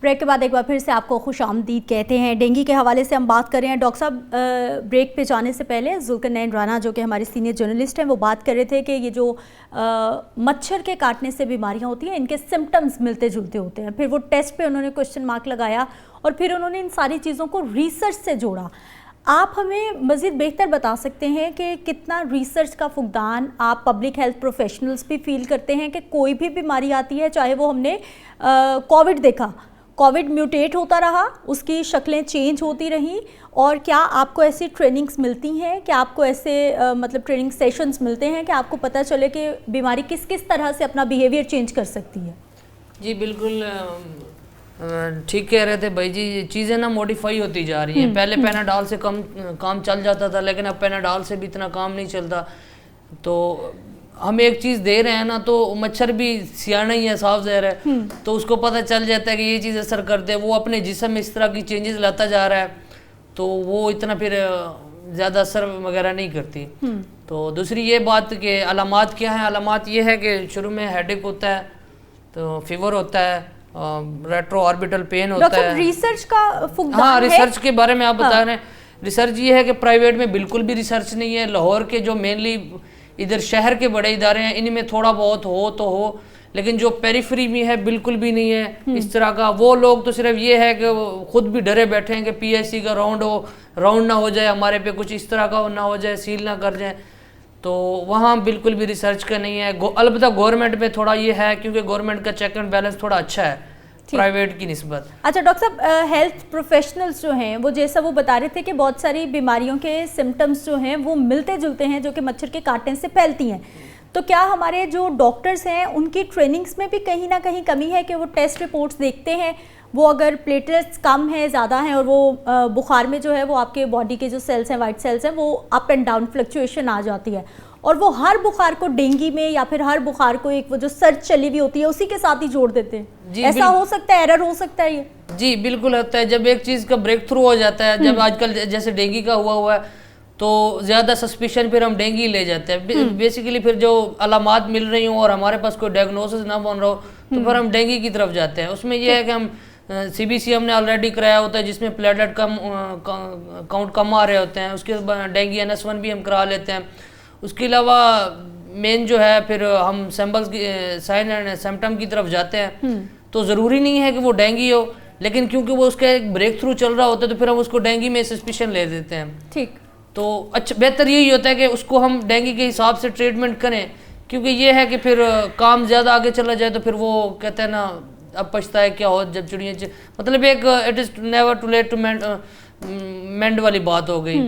Break के बाद एक बार फिर से आपको खुशामदीद कहते हैं। डेंगू के हवाले से हम बात कर रहे हैं। डॉक्टर साहब, ब्रेक पे जाने से पहले जुल्करनैन राना जो कि हमारे सीनियर जर्नलिस्ट हैं, वो बात कर रहे थे कि ये जो मच्छर के काटने से बीमारियां होती हैं, इनके सिम्टम्स मिलते जुलते होते हैं। फिर वो टेस्ट पे उन्होंने क्वेश्चन मार्क लगाया और फिर उन्होंने इन सारी चीज़ों को रिसर्च से जोड़ा। आप हमें मज़ीद बेहतर बता सकते हैं कि कितना रिसर्च का फुकदान आप पब्लिक हेल्थ प्रोफेशनल्स भी फील करते हैं कि कोई भी बीमारी आती है, चाहे वो हमने कोविड देखा, कोविड म्यूटेट होता रहा, उसकी शक्लें चेंज होती रहीं, और क्या आपको ऐसी ट्रेनिंग्स मिलती हैं, क्या आपको ऐसे मतलब ट्रेनिंग सेशंस मिलते हैं कि आपको पता चले कि बीमारी किस किस तरह से अपना बिहेवियर चेंज कर सकती है? जी बिल्कुल ठीक कह रहे थे भाई जी। चीज़ें ना मॉडिफाई होती जा रही हैं। पहले पैनाडॉल से काम चल जाता था, लेकिन अब पैनाडॉल से भी इतना काम नहीं चलता। तो हम एक चीज़ दे रहे हैं ना, तो मच्छर भी सियाना ही है, साफ ज़हर है, तो उसको पता चल जाता है कि ये चीज़ असर करते हैं। वो अपने जिस्म में इस तरह की चेंजेस लाता जा रहा है, तो वो इतना फिर ज़्यादा असर वगैरह नहीं करती। तो दूसरी ये बात कि अलामात क्या है। अलामात ये है कि शुरू में हेडेक होता है, तो फीवर होता है, रेट्रो ऑर्बिटल पेन होता है। रिसर्च का फुकदान हाँ, है? रिसर्च के बारे में आप बता रहे हैं। रिसर्च ये है कि प्राइवेट में बिल्कुल भी रिसर्च नहीं है। लाहौर के जो मेनली इधर शहर के बड़े इदारे हैं, इनमें थोड़ा बहुत हो तो हो, लेकिन जो पेरिफेरी में है बिल्कुल भी नहीं है इस तरह का। वो लोग तो सिर्फ ये है कि खुद भी डरे बैठे हैं कि पीएचसी का राउंड ना हो जाए, हमारे पे कुछ इस तरह का ना हो जाए, सील ना कर जाए। तो वहाँ बिल्कुल भी रिसर्च का नहीं है। अलबत्ता गवर्नमेंट में थोड़ा ये है, क्योंकि गवर्नमेंट का चेक एंड बैलेंस थोड़ा अच्छा है प्राइवेट की निस्बत। अच्छा डॉक्टर साहब, हेल्थ प्रोफेशनल्स जो हैं वो जैसा वो बता रहे थे कि बहुत सारी बीमारियों के सिम्टम्स जो हैं वो मिलते जुलते हैं, जो कि मच्छर के काटने से फैलती हैं। तो क्या हमारे जो डॉक्टर्स हैं उनकी ट्रेनिंग्स में भी कहीं ना कहीं कमी है कि वो टेस्ट रिपोर्ट्स देखते हैं, वो अगर प्लेटलेट्स कम है, ज़्यादा हैं, और वो बुखार में जो है वो आपके बॉडी के जो सेल्स हैं, वाइट सेल्स हैं, वो अप एंड डाउन फ्लक्चुएशन आ जाती है, और वो हर बुखार को डेंगू में या फिर हर बुखार को एक वो जो सर्च चली हुई होती है उसी के साथ ही जोड़ देते हैं? ऐसा हो सकता है, एरर हो सकता है ये? जी बिल्कुल होता है। जब एक चीज़ का ब्रेक थ्रू हो जाता है, जब आजकल जैसे डेंगू का हुआ है, तो ज़्यादा सस्पिशन फिर हम डेंगू ले जाते हैं। बेसिकली फिर जो अलामात मिल रही हो और हमारे पास कोई डायग्नोसिस ना बन रहा हो, तो फिर हम डेंगू की तरफ जाते हैं। उसमें यह है कि हम CBC हमने ऑलरेडी कराया होता है, जिसमें प्लेटलेट काउंट कम आ रहे होते हैं। उसके बाद डेंगू NS1 भी हम करा लेते हैं। उसके अलावा मेन जो है फिर हम सैंपल्स की साइन एंड सिम्टम की तरफ जाते हैं। तो ज़रूरी नहीं है कि वो डेंगू हो, लेकिन क्योंकि वो उसका एक ब्रेक थ्रू चल रहा होता है, तो फिर हम उसको डेंगू में सस्पिशन ले देते हैं। ठीक। तो अच्छा, बेहतर यही होता है कि उसको हम डेंगू के हिसाब से ट्रीटमेंट करें, क्योंकि ये है कि फिर काम ज़्यादा आगे चला जाए तो फिर वो कहते हैं ना, अब पछताए क्या हो जब चिड़िया, मतलब एक it is never too late to mend वाली बात हो गई।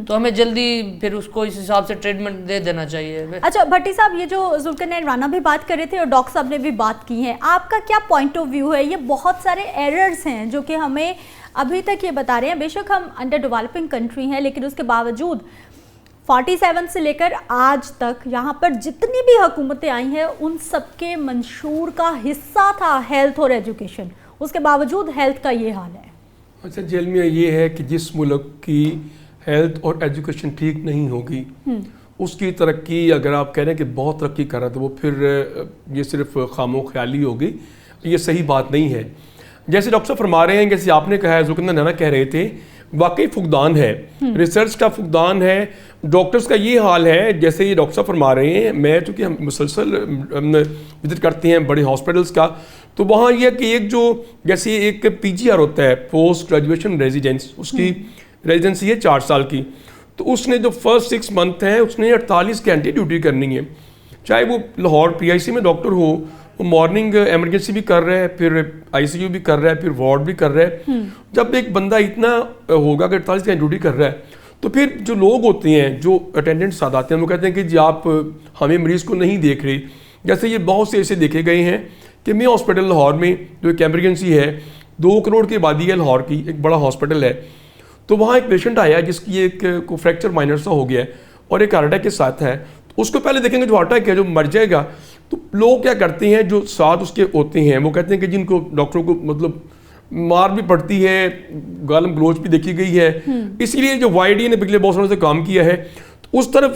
तो हमें जल्दी फिर उसको इस हिसाब से ट्रीटमेंट दे देना चाहिए। अच्छा भट्टी साहब, ये जो जुल्करनैन राना भी बात कर रहे थे और डॉक्टर साहब ने भी बात की है, आपका क्या पॉइंट ऑफ व्यू है? ये बहुत सारे एरर्स हैं जो कि हमें अभी तक ये बता रहे हैं। बेशक हम अंडर डेवलपिंग कंट्री हैं, लेकिन उसके बावजूद 47 से लेकर आज तक यहाँ पर जितनी भी हुकूमतें आई हैं, उन सबके मंशूर का हिस्सा था हेल्थ और एजुकेशन। उसके बावजूद हेल्थ का ये हाल है। अच्छा जेल में ये है कि जिस मुल्क की हेल्थ और एजुकेशन ठीक नहीं होगी, उसकी तरक्की, अगर आप कह रहे हैं कि बहुत तरक्की कर रहा है, तो वो फिर ये सिर्फ खामो ख्याली होगी। ये सही बात नहीं है। जैसे डॉक्टर साहब फरमा रहे हैं, जैसे आपने कहा है, जुल्करनैन राना कह रहे थे, वाकई फुकदान है, रिसर्च का फुकदान है। डॉक्टर्स का ये हाल है, जैसे ये डॉक्टर साहब फरमा रहे हैं, मैं चूँकि हम मुसलसल विजिट करते हैं बड़े हॉस्पिटल्स का, तो वहाँ ये कि एक जो जैसे एक PGR होता है, पोस्ट ग्रेजुएशन रेजिडेंस, उसकी रेजिडेंसी है 4 साल की। तो उसने जो फर्स्ट 6 मंथ हैं, उसने 48 घंटे ड्यूटी करनी है। चाहे वो लाहौर PIC में डॉक्टर हो, वो मॉर्निंग इमरजेंसी भी कर रहा है, फिर ICU भी कर रहा है, फिर वार्ड भी कर रहा है। जब एक बंदा इतना होगा कि 48 घंटे ड्यूटी कर रहा है, तो फिर जो लोग होते हैं, जो अटेंडेंट्स आते हैं, वो कहते हैं कि जी आप हमें मरीज़ को नहीं देख रहे। जैसे ये बहुत से ऐसे देखे गए हैं कि मैं हॉस्पिटल लाहौर में जो एक एमरजेंसी है, 2 करोड़ की आबादी है लाहौर की, एक बड़ा हॉस्पिटल है, तो वहाँ एक पेशेंट आया जिसकी एक को फ्रैक्चर माइनर सा हो गया है और एक हार्ट अटैक के साथ है। तो उसको पहले देखेंगे जो हार्ट अटैक है, जो मर जाएगा, तो लोग क्या करते हैं, जो साथ उसके होते हैं, वो कहते हैं कि जिनको डॉक्टरों को मतलब मार भी पड़ती है, गालम गलोच भी देखी गई है, इसीलिए जो YDA ने पिछले बहुत सालों से काम किया है, तो उस तरफ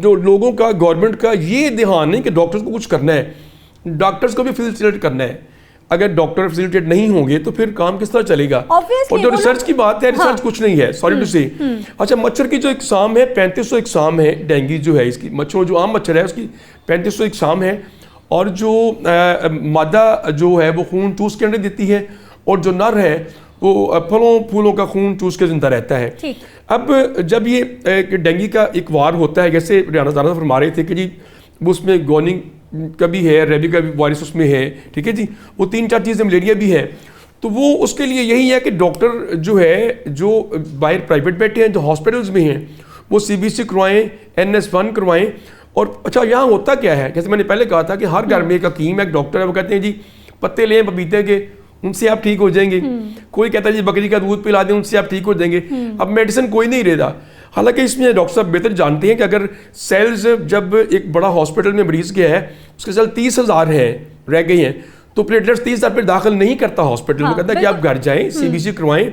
जो लोगों का, गवर्नमेंट का ये ध्यान नहीं कि डॉक्टर्स को कुछ करना है, डॉक्टर्स को भी फैसिलिटेट करना है। अगर डॉक्टर फैसिलिटेट नहीं होंगे तो फिर काम किस तरह चलेगा। Obviously, और जो रिसर्च की बात है, रिसर्च कुछ नहीं है, सॉरी टू से। अच्छा, मच्छर की जो इकसाम है 3500 इकसाम है, डेंगू जो है इसकी, मच्छरों जो आम मच्छर है उसकी 3500 इकसाम है। और जो मादा जो है वो खून चूस के अंडे देती है, और जो नर है वो फलों फूलों का खून चूस के जिंदा रहता है। अब जब ये डेंगू का एक वार होता है, जैसे रियाना ज़ारा फरमा रहे थे कि जी उसमें गोनिंग का भी है, रेबी का भी वायरस उसमें है, ठीक है जी, वो 3-4 चीज़ें, मलेरिया भी है। तो वो उसके लिए यही है कि डॉक्टर जो है, जो बाहर प्राइवेट बैठे हैं, जो हॉस्पिटल्स में हैं, वो CBC करवाएं, NS1 करवाएं। और अच्छा, यहाँ होता क्या है, जैसे मैंने पहले कहा था कि हर घर में एक हकीम, एक डॉक्टर है, वो कहते हैं जी पत्ते लें पपीते के, उनसे आप ठीक हो जाएंगे। कोई कहता है जी बकरी का दूध पिला दें, उनसे आप ठीक हो जाएंगे। अब मेडिसिन कोई नहीं ले रहा। हालांकि इसमें डॉक्टर साहब बेहतर जानते हैं कि अगर सेल्स, जब एक बड़ा हॉस्पिटल में मरीज गया है, उसके सेल 30,000 है रह गई हैं, तो प्लेटलेट्स 30,000 पर दाखिल नहीं करता हॉस्पिटल में। कहता है कि आप घर जाएं, CBC करवाएं,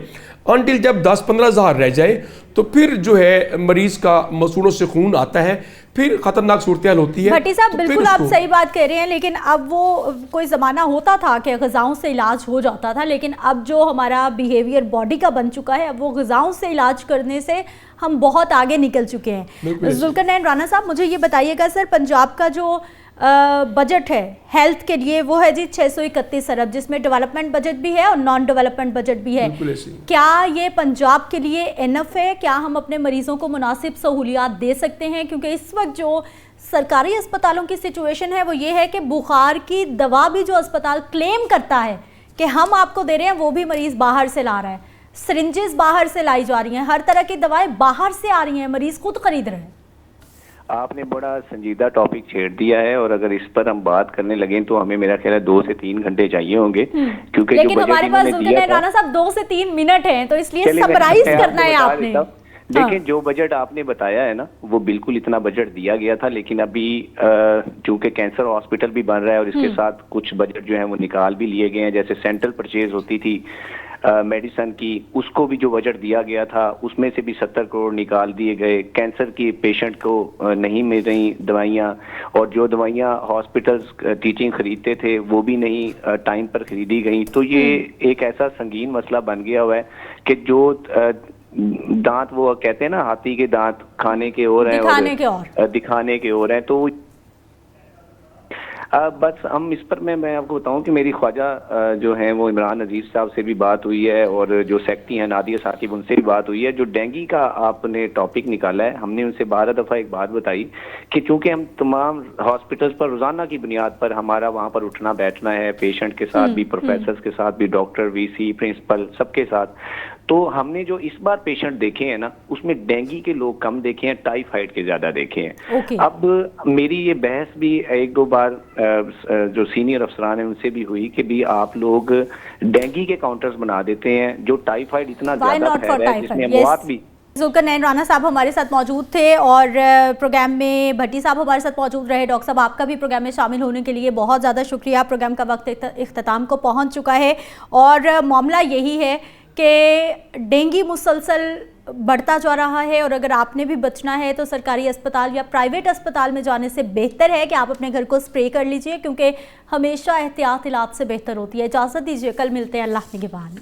अनटिल जब 10-15,000 रह जाए तो फिर जो है मरीज का मसूड़ों से खून आता है, फिर खतरनाक सूरत होती है। भट्टी साहब, बिल्कुल आप सही बात कह रहे हैं, लेकिन अब वो कोई ज़माना होता था कि ग़िज़ाओं से इलाज हो जाता था, लेकिन अब जो हमारा बिहेवियर बॉडी का बन चुका है, अब वो ग़िज़ाओं से इलाज करने से हम बहुत आगे निकल चुके हैं। जुल्करनैन राना साहब, मुझे ये बताइएगा सर, पंजाब का जो बजट है हेल्थ के लिए वो है जी 631 अरब, जिसमें डेवलपमेंट बजट भी है और नॉन डेवलपमेंट बजट भी है। क्या ये पंजाब के लिए इनफ है? क्या हम अपने मरीजों को मुनासिब सहूलियात दे सकते हैं? क्योंकि इस वक्त जो सरकारी अस्पतालों की सिचुएशन है वो ये है कि बुखार की दवा भी जो अस्पताल क्लेम करता है कि हम आपको दे रहे हैं, वो भी मरीज बाहर से ला रहा है, सिरिंजेस बाहर से लाई जा रही हैं, हर तरह की दवाएं बाहर से आ रही हैं, मरीज खुद खरीद रहे हैं। आपने बड़ा संजीदा टॉपिक छेड़ दिया है, और अगर इस पर हम बात करने लगे तो हमें मेरा ख्याल है 2 से 3 घंटे चाहिए होंगे, क्योंकि लेकिन हमारे पास राना साहब 2 से 3 मिनट हैं, तो इसलिए समराइज करना है आपने। देखिए, जो बजट आपने बताया है ना, वो बिल्कुल इतना बजट दिया गया था, लेकिन अभी चूंकि कैंसर हॉस्पिटल भी बन रहा है और इसके साथ कुछ बजट जो है वो निकाल भी लिए गए हैं। जैसे सेंट्रल परचेज होती थी मेडिसन की, उसको भी जो बजट दिया गया था उसमें से भी 70 करोड़ निकाल दिए गए। कैंसर की पेशेंट को नहीं मिल रही दवाइयाँ, और जो दवाइयाँ हॉस्पिटल्स टीचिंग खरीदते थे वो भी नहीं टाइम पर खरीदी गई। तो ये एक ऐसा संगीन मसला बन गया हुआ है कि जो दांत, वो कहते हैं ना हाथी के दांत खाने के और हैं और दिखाने के और हैं। तो बस हम इस पर मैं आपको बताऊं कि मेरी ख्वाजा जो हैं वो इमरान अजीज साहब से भी बात हुई है, और जो सेक्रेटरी हैं नादिया साकिब, उनसे भी बात हुई है। जो डेंगू का आपने टॉपिक निकाला है, हमने उनसे 12 दफ़ा एक बात बताई कि चूंकि हम तमाम हॉस्पिटल्स पर रोजाना की बुनियाद पर हमारा वहाँ पर उठना बैठना है, पेशेंट के साथ भी, प्रोफेसर के साथ भी, डॉक्टर, VC, प्रिंसिपल, सबके साथ, तो हमने जो इस बार पेशेंट देखे हैं ना, उसमें डेंगू के लोग कम देखे हैं, टाइफाइड के ज्यादा देखे हैं। अब मेरी ये बहस भी 1-2 बार जो सीनियर अफसरान हैं उनसे भी हुई कि भी आप लोग डेंगू के काउंटर्स बना देते हैं, जो टाइफाइड इतना ज्यादा फैल रहा है जिसमें मौत भी। जुल्करनैन राना साहब हमारे साथ मौजूद थे, और प्रोग्राम में भट्टी साहब हमारे साथ मौजूद रहे। डॉक्टर साहब, आपका भी प्रोग्राम में शामिल होने के लिए बहुत ज़्यादा शुक्रिया। प्रोग्राम का वक्त इख्तिताम को पहुंच चुका है, और मामला यही है कि डेंगू मुसलसल बढ़ता जा रहा है, और अगर आपने भी बचना है तो सरकारी अस्पताल या प्राइवेट अस्पताल में जाने से बेहतर है कि आप अपने घर को स्प्रे कर लीजिए, क्योंकि हमेशा एहतियात इलाज से बेहतर होती है। इजाज़त दीजिए, कल मिलते हैं अल्लाह के निगहबान।